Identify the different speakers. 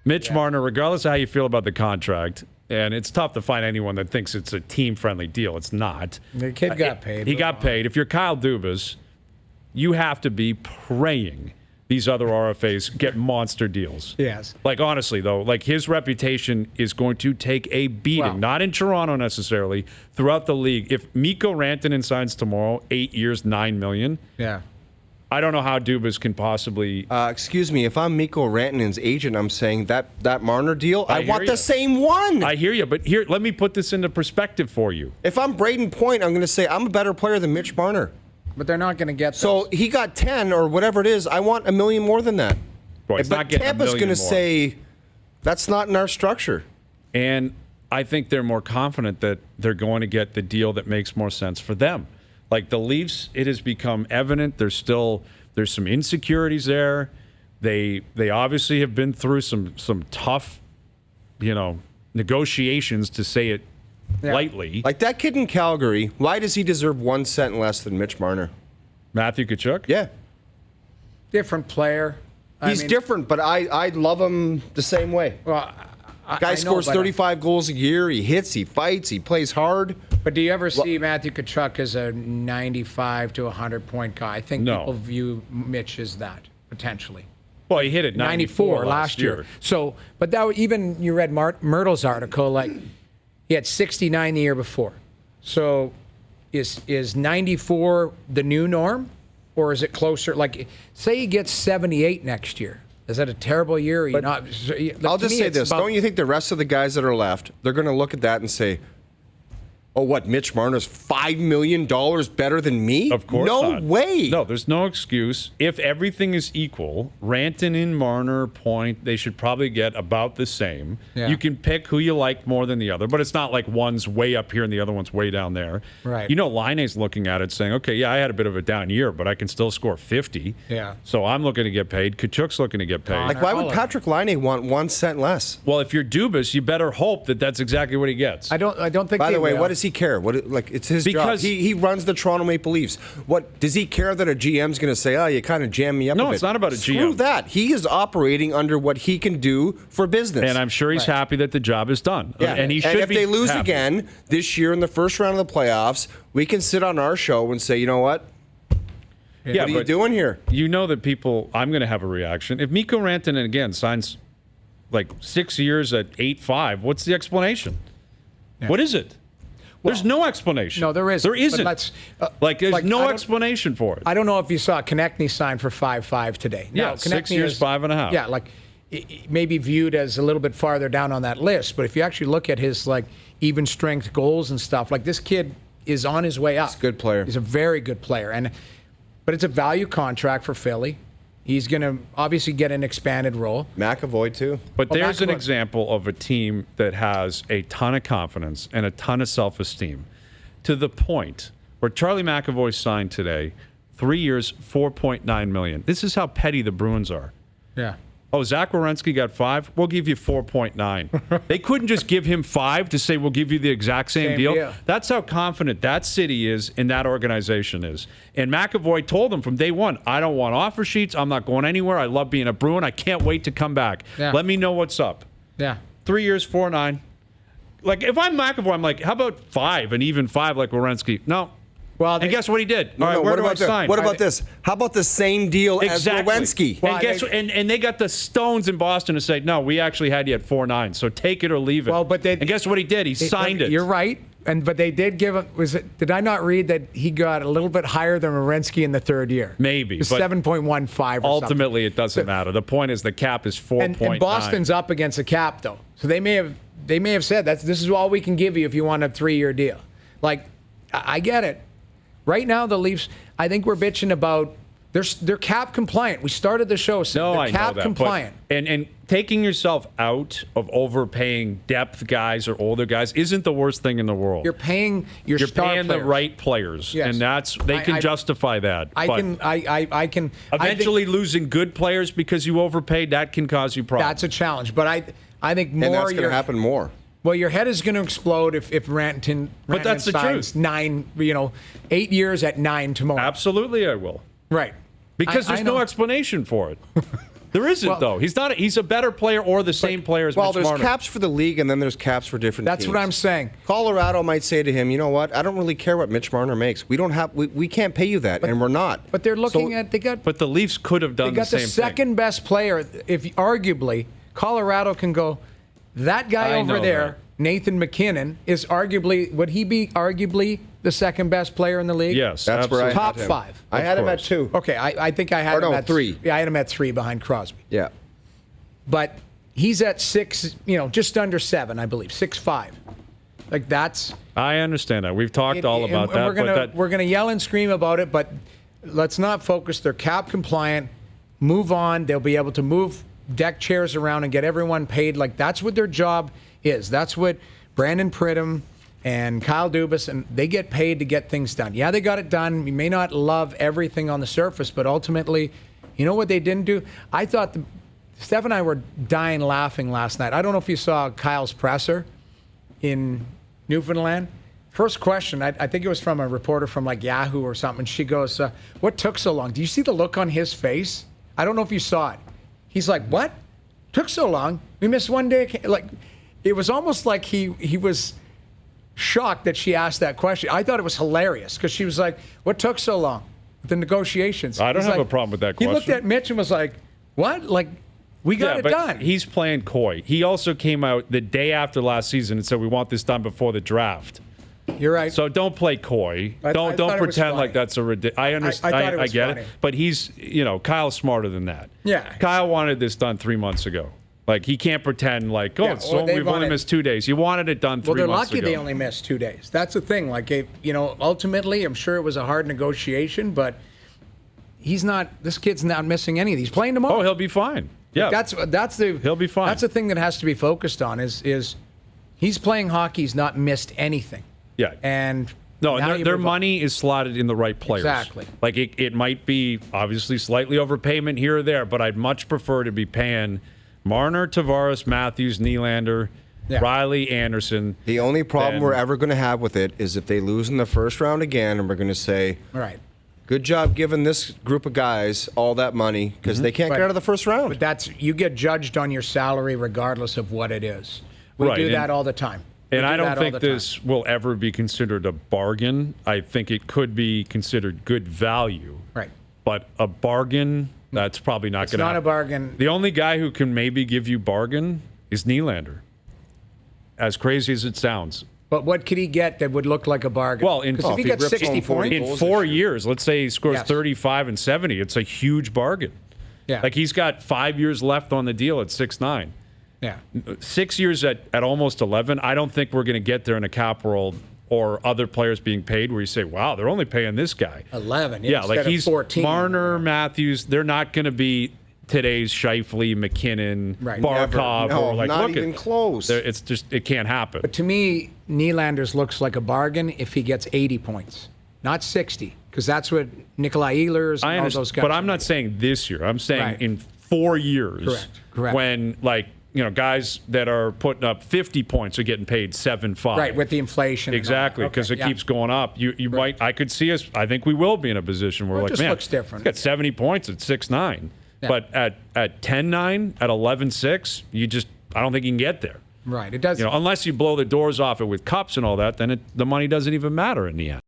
Speaker 1: Mitch Marner, regardless of how you feel about the contract, and it's tough to find anyone that thinks it's a team-friendly deal. It's not.
Speaker 2: The kid got paid.
Speaker 1: He got paid. If you're Kyle Dubas, you have to be praying these other RFAs get monster deals.
Speaker 2: Yes.
Speaker 1: Like, honestly, though, like his reputation is going to take a beating, not in Toronto necessarily, throughout the league. If Mikko Rantanen signs tomorrow, 8 years, $9 million.
Speaker 2: Yeah.
Speaker 1: I don't know how Dubas can possibly.
Speaker 3: Excuse me, if I'm Mikko Rantanen's agent, I'm saying that Marner deal, I want
Speaker 1: you.
Speaker 3: the same one.
Speaker 1: I hear you, but here, let me put this into perspective for you.
Speaker 3: If I'm Braden Point, I'm going to say I'm a better player than Mitch Marner.
Speaker 2: But they're not going to get those.
Speaker 3: So he got 10 or whatever it is. I want $1 million more than that.
Speaker 1: Boy, he's not getting
Speaker 3: Tampa's
Speaker 1: $1
Speaker 3: going
Speaker 1: million
Speaker 3: to
Speaker 1: more.
Speaker 3: say that's not in our structure.
Speaker 1: And I think they're more confident that they're going to get the deal that makes more sense for them. Like the Leafs, it has become evident there's some insecurities there. They obviously have been through some tough, negotiations, to say it lightly.
Speaker 3: Like that kid in Calgary, why does he deserve 1 cent less than Mitch Marner?
Speaker 1: Matthew Tkachuk?
Speaker 3: Yeah.
Speaker 2: Different player.
Speaker 3: He's different, but I love him the same way.
Speaker 2: Well,
Speaker 3: Guy scores 35 goals a year. He hits, he fights, he plays hard.
Speaker 2: But do you ever see Matthew Tkachuk as a 95 to 100 point guy? I think people view Mitch as that, potentially.
Speaker 1: Well, he hit it 94
Speaker 2: last year. So, but that even you read Myrtle's article, like he had 69 the year before. So, is 94 the new norm, or is it closer? Like, say he gets 78 next year. Is that a terrible year? Or you not?
Speaker 3: I'll just say this: don't you think the rest of the guys that are left, they're going to look at that and say, "Oh, what? Mitch Marner's $5 million better than me?
Speaker 1: Of course
Speaker 3: no
Speaker 1: not.
Speaker 3: way.
Speaker 1: No, there's no excuse. If everything is equal, Rantanen, Marner, Point, they should probably get about the same.
Speaker 2: Yeah.
Speaker 1: You can pick who you like more than the other, but it's not like one's way up here and the other one's way down there.
Speaker 2: Right.
Speaker 1: Laine's looking at it saying, okay, yeah, I had a bit of a down year, but I can still score 50.
Speaker 2: Yeah.
Speaker 1: So I'm looking to get paid. Kachuk's looking to get paid.
Speaker 3: Like, why would Patrick Laine want 1 cent less?
Speaker 1: Well, if you're Dubas, you better hope that that's exactly what he gets.
Speaker 2: I don't think.
Speaker 3: By the way,
Speaker 2: will.
Speaker 3: what does he care? It's his
Speaker 1: Because
Speaker 3: job. He runs the Toronto Maple Leafs. What does he care that a GM's going to say? Oh, you kind of jammed me up.
Speaker 1: No,
Speaker 3: a bit.
Speaker 1: it's not about a GM.
Speaker 3: Screw that. He is operating under what he can do for business.
Speaker 1: And I'm sure he's happy that the job is done.
Speaker 3: Yeah.
Speaker 1: And he should
Speaker 3: if
Speaker 1: be
Speaker 3: they lose
Speaker 1: happy.
Speaker 3: again this year in the first round of the playoffs, we can sit on our show and say, you know what?
Speaker 1: Yeah,
Speaker 3: what are you doing here?
Speaker 1: You know that I'm going to have a reaction. If Mikko Rantanen, again, signs like 6 years at 8.5, what's the explanation? Yeah. What is it? There's no explanation.
Speaker 2: No, there isn't.
Speaker 1: There isn't. There's no explanation for it.
Speaker 2: I don't know if you saw Konechny sign for 5.5 today.
Speaker 1: Yeah, 6 years, 5.5.
Speaker 2: Yeah, it may be viewed as a little bit farther down on that list, but if you actually look at his even strength goals and stuff, this kid is on his way up.
Speaker 3: He's a good player.
Speaker 2: He's a very good player, but it's a value contract for Philly. He's going to obviously get an expanded role.
Speaker 3: McAvoy, too.
Speaker 1: But there's an example of a team that has a ton of confidence and a ton of self-esteem to the point where Charlie McAvoy signed today, 3 years, $4.9 million. This is how petty the Bruins are.
Speaker 2: Yeah.
Speaker 1: Oh, Zach Werenski got 5? We'll give you 4.9. They couldn't just give him 5 to say we'll give you the exact same deal. That's how confident that city is and that organization is. And McAvoy told them from day one, I don't want offer sheets. I'm not going anywhere. I love being a Bruin. I can't wait to come back.
Speaker 2: Yeah.
Speaker 1: Let me know what's up.
Speaker 2: Yeah.
Speaker 1: 3 years, 4.9. If I'm McAvoy, I'm like, how about 5, an even 5 like Werenski? No.
Speaker 2: Well,
Speaker 1: and guess what he did?
Speaker 3: No,
Speaker 1: All right,
Speaker 3: no,
Speaker 1: where do I sign?
Speaker 3: What about this? How about the same deal as Lewinsky?
Speaker 1: Well, and they got the Stones in Boston to say, no, we actually had you at 4.9, so take it or leave it.
Speaker 2: Well, and
Speaker 1: guess what he did? He signed it.
Speaker 2: You're right. But they did give him. Did I not read that he got a little bit higher than Werenski in the third year?
Speaker 1: Maybe.
Speaker 2: 7.15.
Speaker 1: Ultimately, it doesn't matter. The point is the cap is 4.9.
Speaker 2: And Boston's up against the cap, though. So they may have said this is all we can give you if you want a 3-year deal. I get it. Right now, the Leafs, I think we're bitching about they're cap compliant. We started the show saying they're cap compliant.
Speaker 1: And taking yourself out of overpaying depth guys or older guys isn't the worst thing in the world.
Speaker 2: You're paying
Speaker 1: the right players,
Speaker 2: yes.
Speaker 1: and they can justify that.
Speaker 2: I can.
Speaker 1: Eventually, losing good players because you overpaid, that can cause you problems.
Speaker 2: That's a challenge, but I think more.
Speaker 3: And that's going to happen more.
Speaker 2: Well, your head is going to explode if Rantanen
Speaker 1: but that's the
Speaker 2: signs
Speaker 1: truth.
Speaker 2: 8 years at 9 tomorrow.
Speaker 1: Absolutely, I will.
Speaker 2: Right.
Speaker 1: Because there's no explanation for it. There isn't, though. He's not. He's a better player or the same player as Mitch Marner.
Speaker 3: Well, there's caps for the league, and then there's caps for different
Speaker 2: That's
Speaker 3: teams.
Speaker 2: what I'm saying.
Speaker 3: Colorado might say to him, you know what? I don't really care what Mitch Marner makes. We can't pay you that, and we're not.
Speaker 2: But they're looking at
Speaker 1: But the Leafs could have done
Speaker 2: they got
Speaker 1: the
Speaker 2: the
Speaker 1: same
Speaker 2: second
Speaker 1: thing.
Speaker 2: best player. If arguably Colorado can go, that guy over there,
Speaker 1: that.
Speaker 2: Nathan McKinnon, would he be arguably the second best player in the league?
Speaker 1: Yes,
Speaker 3: That's where I
Speaker 2: Top
Speaker 3: had him.
Speaker 2: 5.
Speaker 3: I had him at
Speaker 1: course.
Speaker 3: 2.
Speaker 2: Okay, I think I had him at
Speaker 3: 3.
Speaker 2: Yeah, I had him at 3 behind Crosby.
Speaker 3: Yeah.
Speaker 2: But he's at 6, just under 7, I believe, 6'5". Like that's.
Speaker 1: I understand that. We've talked all about that.
Speaker 2: We're gonna yell and scream about it, but let's not focus. They're cap compliant. Move on. They'll be able to move deck chairs around and get everyone paid. Like that's what their job is. That's what Brandon Pridham and Kyle Dubas, and they get paid to get things done. Yeah, they got it done. You may not love everything on the surface, but ultimately, you know what they didn't do? I thought Steph and I were dying laughing last night. I don't know if you saw Kyle's presser in Newfoundland. First question, I think it was from a reporter from like Yahoo or something. She goes, what took so long? Do you see the look on his face? I don't know if you saw it. He's like, what? Took so long? We missed one day? Like, it was almost like he was shocked that she asked that question. I thought it was hilarious because she was like, what took so long? The negotiations.
Speaker 1: I don't have a problem with that question.
Speaker 2: He looked at Mitch and was like, what? Like, we got it done.
Speaker 1: He's playing coy. He also came out the day after last season and said, we want this done before the draft.
Speaker 2: You're right.
Speaker 1: So don't play coy.
Speaker 2: I
Speaker 1: Don't pretend like that's a ridiculous. I understand. I get
Speaker 2: funny.
Speaker 1: it. But he's, Kyle's smarter than that.
Speaker 2: Yeah.
Speaker 1: Kyle wanted this done 3 months ago. Like, he can't pretend like, we've only missed 2 days. He wanted it done 3 months ago.
Speaker 2: Well, they're lucky they only missed 2 days. That's the thing. Like, ultimately, I'm sure it was a hard negotiation, but this kid's not missing any of these. He's playing tomorrow.
Speaker 1: Oh, he'll be fine. Yeah.
Speaker 2: He'll
Speaker 1: be fine.
Speaker 2: That's the thing that has to be focused on is he's playing hockey. He's not missed anything.
Speaker 1: Yeah.
Speaker 2: And
Speaker 1: their money is slotted in the right players.
Speaker 2: Exactly.
Speaker 1: Like, it might be obviously slightly overpayment here or there, but I'd much prefer to be paying Marner, Tavares, Matthews, Nylander, Riley, Anderson.
Speaker 3: The only problem we're ever going to have with it is if they lose in the first round again, and we're going to say,
Speaker 2: all right,
Speaker 3: good job giving this group of guys all that money because they can't get out of the first round.
Speaker 2: But you get judged on your salary regardless of what it is. We do that all the time.
Speaker 1: And I don't think this will ever be considered a bargain. I think it could be considered good value.
Speaker 2: Right.
Speaker 1: But a bargain, that's probably not going to happen.
Speaker 2: It's not a bargain.
Speaker 1: The only guy who can maybe give you bargain is Nylander. As crazy as it sounds.
Speaker 2: But what could he get that would look like a bargain?
Speaker 1: Well,
Speaker 2: if he got 60 points
Speaker 1: in 4 years, let's say he scores 35 and 70, it's a huge bargain.
Speaker 2: Yeah.
Speaker 1: Like, he's got 5 years left on the deal at 6'9".
Speaker 2: Yeah.
Speaker 1: 6 years at almost 11. I don't think we're going to get there in a cap world or other players being paid where you say, wow, they're only paying this guy
Speaker 2: 11.
Speaker 1: Yeah, like he's
Speaker 2: 14.
Speaker 1: Marner, Matthews. They're not going to be today's Scheifele, McKinnon, Barkov.
Speaker 3: No,
Speaker 1: or like,
Speaker 3: not even close.
Speaker 1: It's just, it can't happen.
Speaker 2: But to me, Nylander's looks like a bargain if he gets 80 points, not 60, because that's what Nikolai Ehlers and all those guys.
Speaker 1: But I'm not saying this year. I'm saying in 4 years.
Speaker 2: Correct.
Speaker 1: When, guys that are putting up 50 points are getting paid 7.5.
Speaker 2: Right, with the inflation.
Speaker 1: Exactly, because it keeps going up. You might. I could see us. I think we will be in a position where
Speaker 2: it just looks different.
Speaker 1: He's got 70 points at 6'9", but at 10'9", at 11'6", I don't think you can get there.
Speaker 2: Right, it does.
Speaker 1: Unless you blow the doors off it with cups and all that, then the money doesn't even matter in the end.